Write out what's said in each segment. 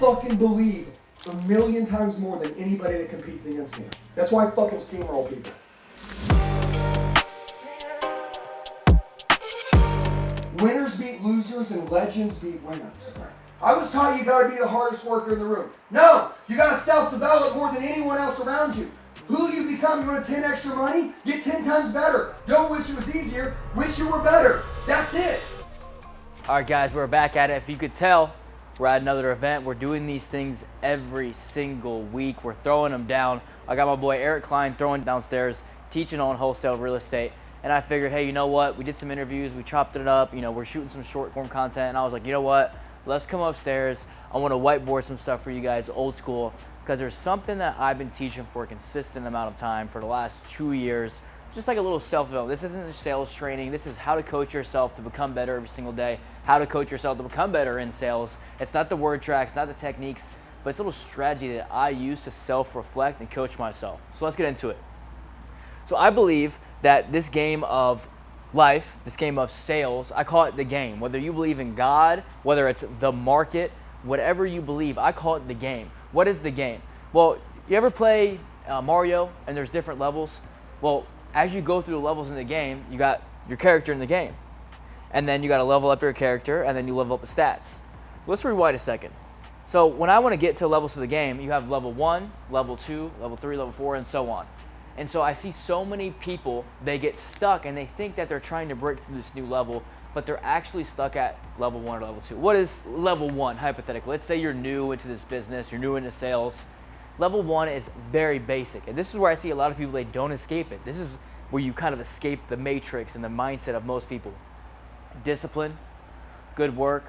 fucking believe a million times more than anybody that competes against me. That's why I fucking steamroll people. Winners beat losers and legends beat winners. I was taught you gotta be the hardest worker in the room. No, you gotta self-develop more than anyone else around you. Who you become, you want 10 extra money? Get 10 times better. Don't wish it was easier, wish you were better. That's it. All right, guys, we're back at it. If you could tell, we're at another event. We're doing these things every single week. We're throwing them down. I got my boy Elliott Klein throwing downstairs, teaching on wholesale real estate. And I figured, hey, you know what? We did some interviews. We chopped it up. You know, we're shooting some short form content. And I was like, you know what? Let's come upstairs. I want to whiteboard some stuff for you guys, old school, because there's something that I've been teaching for a consistent amount of time for the last 2 years. Just like a little self-development. This isn't sales training. This is how to coach yourself to become better every single day, how to coach yourself to become better in sales. It's not the word tracks, not the techniques, but it's a little strategy that I use to self-reflect and coach myself. So let's get into it. So I believe that this game of life, this game of sales, I call it the game. Whether you believe in God, whether it's the market, whatever you believe, I call it the game. What is the game? Well, you ever play Mario and there's different levels? Well, as you go through the levels in the game, you got your character in the game. And then you got to level up your character, and then you level up the stats. Let's rewind a second. So when I want to get to levels of the game, you have level 1, level 2, level 3, level 4, and so on. And so I see so many people, they get stuck and they think that they're trying to break through this new level, but they're actually stuck at level 1 or level 2. What is level 1, hypothetically? Let's say you're new into this business, you're new into sales. Level 1 is very basic. And this is where I see a lot of people, they don't escape it. This is where you kind of escape the matrix and the mindset of most people. Discipline, good work,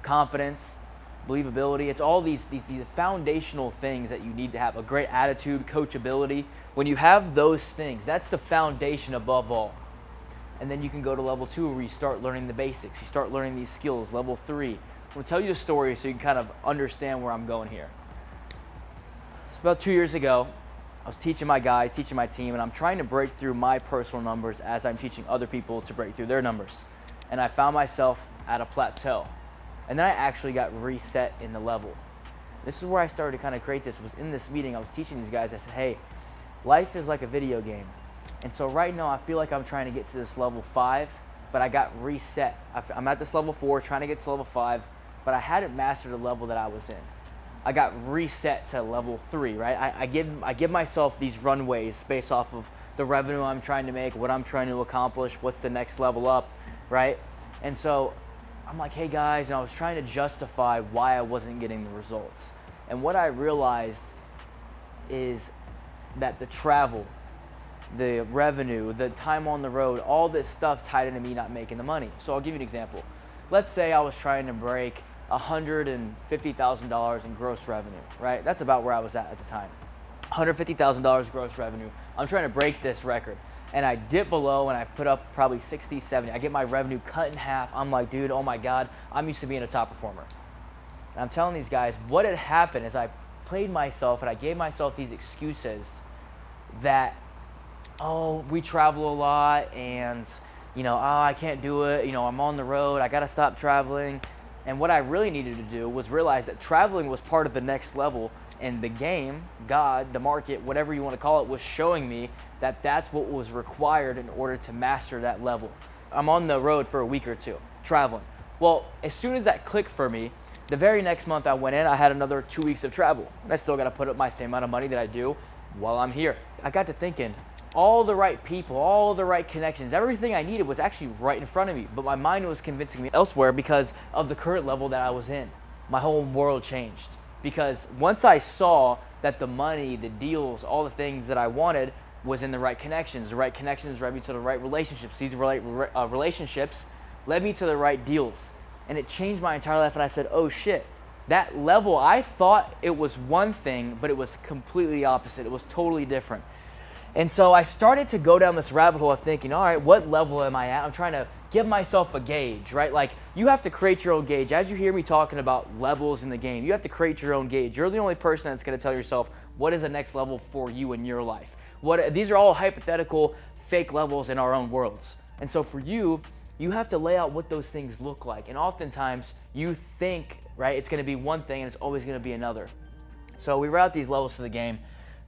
confidence, believability. It's all these foundational things that you need to have. A great attitude, coachability. When you have those things, that's the foundation above all. And then you can go to level 2 where you start learning the basics. You start learning these skills. Level 3. I'm going to tell you a story so you can kind of understand where I'm going here. So about 2 years ago, I was teaching my guys, teaching my team, and I'm trying to break through my personal numbers as I'm teaching other people to break through their numbers. And I found myself at a plateau. And then I actually got reset in the level. This is where I started to kind of create this. Was in this meeting, I was teaching these guys, I said, hey, life is like a video game. And so right now I feel like I'm trying to get to this level 5, but I got reset. I'm at this level 4, trying to get to level 5, but I hadn't mastered the level that I was in. I got reset to level 3, right? I give myself these runways based off of the revenue I'm trying to make, what I'm trying to accomplish, what's the next level up, right? And so I'm like, hey guys, and I was trying to justify why I wasn't getting the results. And what I realized is that the travel, the revenue, the time on the road, all this stuff tied into me not making the money. So I'll give you an example. Let's say I was trying to break $150,000 in gross revenue, right? That's about where I was at the time. $150,000 gross revenue. I'm trying to break this record. And I dip below and I put up probably 60, 70. I get my revenue cut in half. I'm like, dude, oh my God, I'm used to being a top performer. And I'm telling these guys, what had happened is I played myself and I gave myself these excuses that, oh, we travel a lot and, I can't do it. I'm on the road. I got to stop traveling. And what I really needed to do was realize that traveling was part of the next level, and the game, God, the market, whatever you want to call it, was showing me that that's what was required in order to master that level. I'm on the road for a week or two, traveling. Well, as soon as that clicked for me, the very next month I went in, I had another 2 weeks of travel. And I still got to put up my same amount of money that I do while I'm here. I got to thinking, all the right people, all the right connections, everything I needed was actually right in front of me. But my mind was convincing me elsewhere because of the current level that I was in. My whole world changed. Because once I saw that the money, the deals, all the things that I wanted was in the right connections. The right connections led me to the right relationships. These relationships led me to the right deals. And it changed my entire life, and I said, oh shit. That level, I thought it was one thing, but it was completely opposite. It was totally different. And so I started to go down this rabbit hole of thinking, all right, what level am I at? I'm trying to give myself a gauge, right? Like, you have to create your own gauge. As you hear me talking about levels in the game, you have to create your own gauge. You're the only person that's going to tell yourself what is the next level for you in your life. These are all hypothetical, fake levels in our own worlds. And so for you, you have to lay out what those things look like. And oftentimes you think, right, it's gonna be one thing and it's always gonna be another. So we route these levels for the game.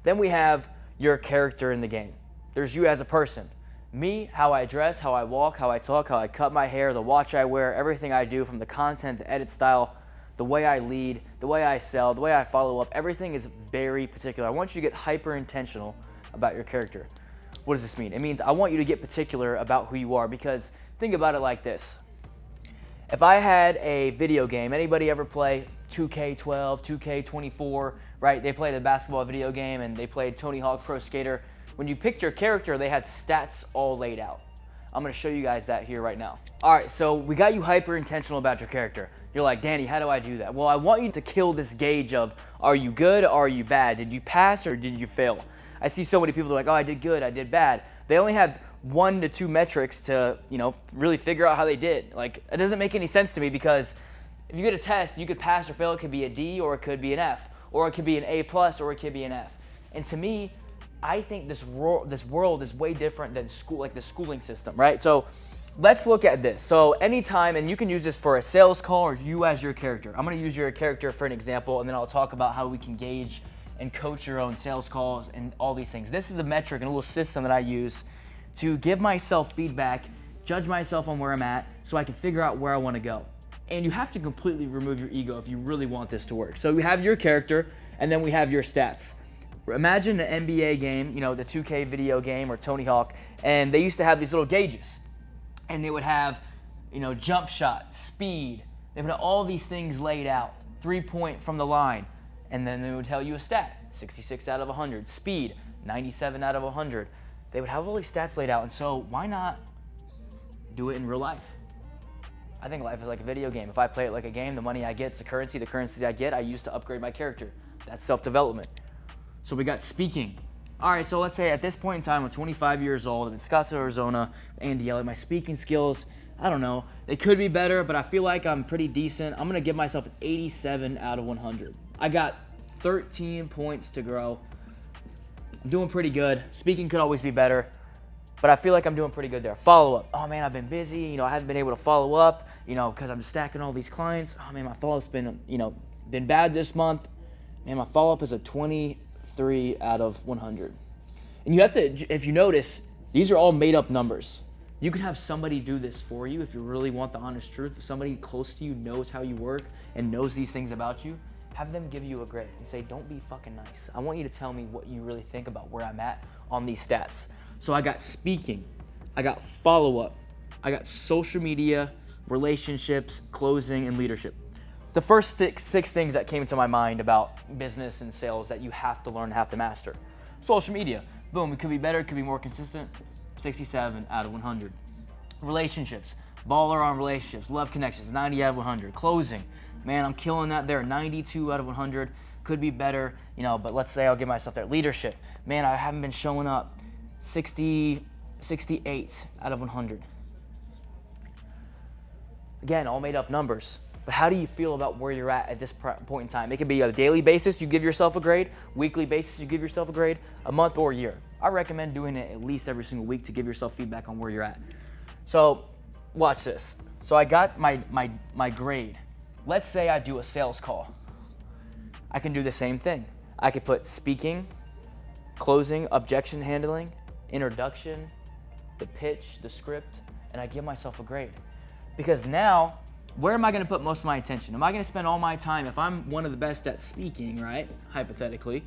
Then we have your character in the game. There's you as a person. Me, how I dress, how I walk, how I talk, how I cut my hair, the watch I wear, everything I do, from the content, the edit style, the way I lead, the way I sell, the way I follow up, everything is very particular. I want you to get hyper intentional about your character. What does this mean? It means I want you to get particular about who you are, because think about it like this. If I had a video game, anybody ever play 2K12, 2K24, right? They played a basketball video game and they played Tony Hawk Pro Skater. When you picked your character, they had stats all laid out. I'm gonna show you guys that here right now. All right, so we got you hyper intentional about your character. You're like, Danny, how do I do that? Well, I want you to kill this gauge of, are you good or are you bad? Did you pass or did you fail? I see so many people that are like, oh, I did good, I did bad. They only have 1 to 2 metrics to, really figure out how they did. Like, it doesn't make any sense to me, because if you get a test, you could pass or fail. It could be a D or it could be an F, or it could be an A+ or it could be an F. And to me, I think this world is way different than school, like the schooling system, right? So let's look at this. So anytime, and you can use this for a sales call or you as your character. I'm gonna use your character for an example, and then I'll talk about how we can gauge and coach your own sales calls and all these things. This is a metric and a little system that I use to give myself feedback, judge myself on where I'm at, so I can figure out where I wanna go. And you have to completely remove your ego if you really want this to work. So we have your character, and then we have your stats. Imagine an NBA game, the 2K video game or Tony Hawk, and they used to have these little gauges. And they would have, jump shot, speed. They would have all these things laid out, 3-point from the line. And then they would tell you a stat, 66 out of 100. Speed, 97 out of 100. They would have all these stats laid out. And so why not do it in real life? I think life is like a video game. If I play it like a game, the money I get is the currency I get, I use to upgrade my character. That's self-development. So we got speaking. All right, so let's say at this point in time, I'm 25 years old, I'm in Scottsdale, Arizona, Andy Elliott. My speaking skills, I don't know, they could be better, but I feel like I'm pretty decent. I'm gonna give myself an 87 out of 100. I got 13 points to grow. I'm doing pretty good. Speaking could always be better, but I feel like I'm doing pretty good there. Follow-up. Oh man, I've been busy. I haven't been able to follow up, because I'm stacking all these clients. Oh man, my follow-up's been, been bad this month. Man, my follow-up is a 23 out of 100. And you have to, if you notice, these are all made up numbers. You can have somebody do this for you if you really want the honest truth. If somebody close to you knows how you work and knows these things about you, have them give you a grade and say, don't be fucking nice. I want you to tell me what you really think about where I'm at on these stats. So I got speaking, I got follow-up, I got social media, relationships, closing, and leadership. The first six things that came into my mind about business and sales that you have to learn, have to master. Social media, boom, it could be better, it could be more consistent, 67 out of 100. Relationships, baller on relationships, love connections, 90 out of 100. Closing, man, I'm killing that there, 92 out of 100. Could be better, but let's say I'll give myself there. Leadership, man, I haven't been showing up, 68 out of 100. Again, all made up numbers. But how do you feel about where you're at this point in time? It could be a daily basis, you give yourself a grade, weekly basis, you give yourself a grade, a month or a year. I recommend doing it at least every single week to give yourself feedback on where you're at. So watch this. So I got my grade. Let's say I do a sales call. I can do the same thing. I could put speaking, closing, objection handling, introduction, the pitch, the script, and I give myself a grade. Because now, where am I gonna put most of my attention? Am I gonna spend all my time, if I'm one of the best at speaking, right, hypothetically,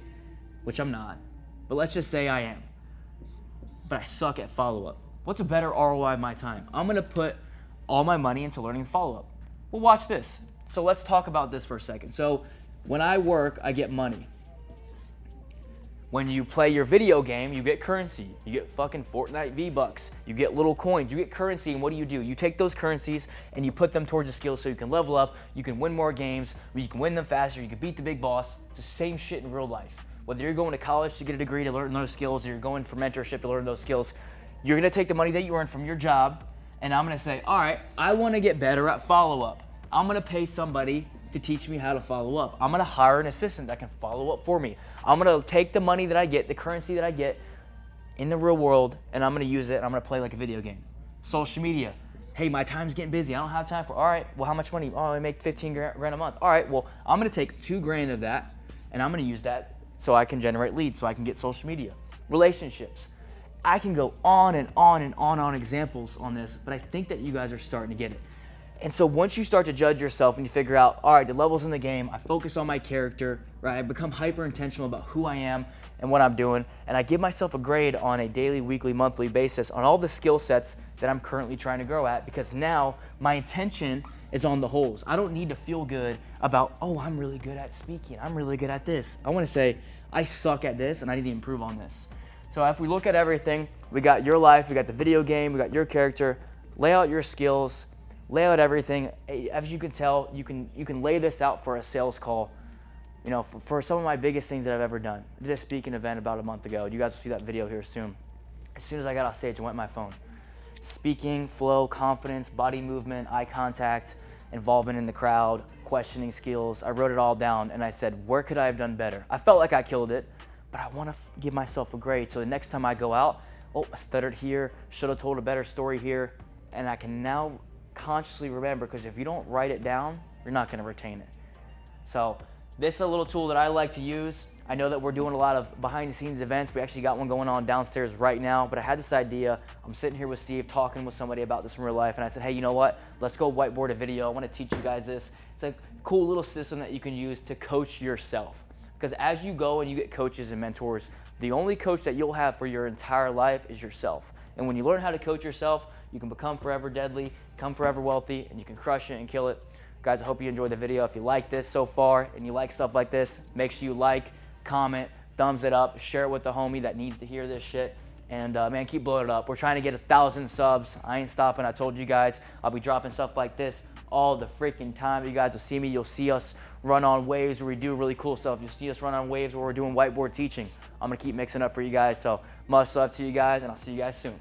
which I'm not, but let's just say I am, but I suck at follow-up. What's a better ROI of my time? I'm gonna put all my money into learning follow-up. Well, watch this. So let's talk about this for a second. So when I work, I get money. When you play your video game, you get currency. You get fucking Fortnite V-Bucks. You get little coins. You get currency, and what do? You take those currencies and you put them towards the skills so you can level up, you can win more games, you can win them faster, you can beat the big boss. It's the same shit in real life. Whether you're going to college to get a degree to learn those skills, or you're going for mentorship to learn those skills, you're gonna take the money that you earn from your job, and I'm gonna say, all right, I wanna get better at follow-up. I'm gonna pay somebody to teach me how to follow up. I'm gonna hire an assistant that can follow up for me. I'm gonna take the money that I get, the currency that I get in the real world, and I'm gonna use it, and I'm gonna play like a video game. Social media. Hey, my time's getting busy. I don't have time for, all right, well, how much money? Oh, I make 15 grand a month. All right, well, I'm gonna take 2 grand of that and I'm gonna use that so I can generate leads, so I can get social media. Relationships. I can go on and on and on examples on this, but I think that you guys are starting to get it. And so once you start to judge yourself and you figure out, all right, the level's in the game, I focus on my character, right? I become hyper intentional about who I am and what I'm doing, and I give myself a grade on a daily, weekly, monthly basis on all the skill sets that I'm currently trying to grow at, because now my intention is on the holes. I don't need to feel good about, oh, I'm really good at speaking, I'm really good at this. I wanna say, I suck at this and I need to improve on this. So if we look at everything, we got your life, we got the video game, we got your character, lay out your skills, lay out everything. As you can tell, you can lay this out for a sales call. You know, for some of my biggest things that I've ever done. I did a speaking event about a month ago. You guys will see that video here soon. As soon as I got off stage, I went to my phone. Speaking, flow, confidence, body movement, eye contact, involvement in the crowd, questioning skills. I wrote it all down and I said, where could I have done better? I felt like I killed it, but I want to give myself a grade. So the next time I go out, oh, I stuttered here, should have told a better story here, and I can now consciously remember, because if you don't write it down, you're not going to retain it. So this is a little tool that I like to use. I know that we're doing a lot of behind the scenes events. We actually got one going on downstairs right now, but I had this idea. I'm sitting here with Steve talking with somebody about this in real life, and I said, hey, you know what? Let's go whiteboard a video. I want to teach you guys this. It's a cool little system that you can use to coach yourself. Because as you go and you get coaches and mentors, the only coach that you'll have for your entire life is yourself. And when you learn how to coach yourself, you can become forever deadly, become forever wealthy, and you can crush it and kill it. Guys, I hope you enjoyed the video. If you like this so far and you like stuff like this, make sure you like, comment, thumbs it up, share it with the homie that needs to hear this shit. And man, keep blowing it up. We're trying to get 1,000 subs. I ain't stopping. I told you guys I'll be dropping stuff like this all the freaking time. You guys will see me. You'll see us run on waves where we do really cool stuff. You'll see us run on waves where we're doing whiteboard teaching. I'm going to keep mixing up for you guys. So much love to you guys, and I'll see you guys soon.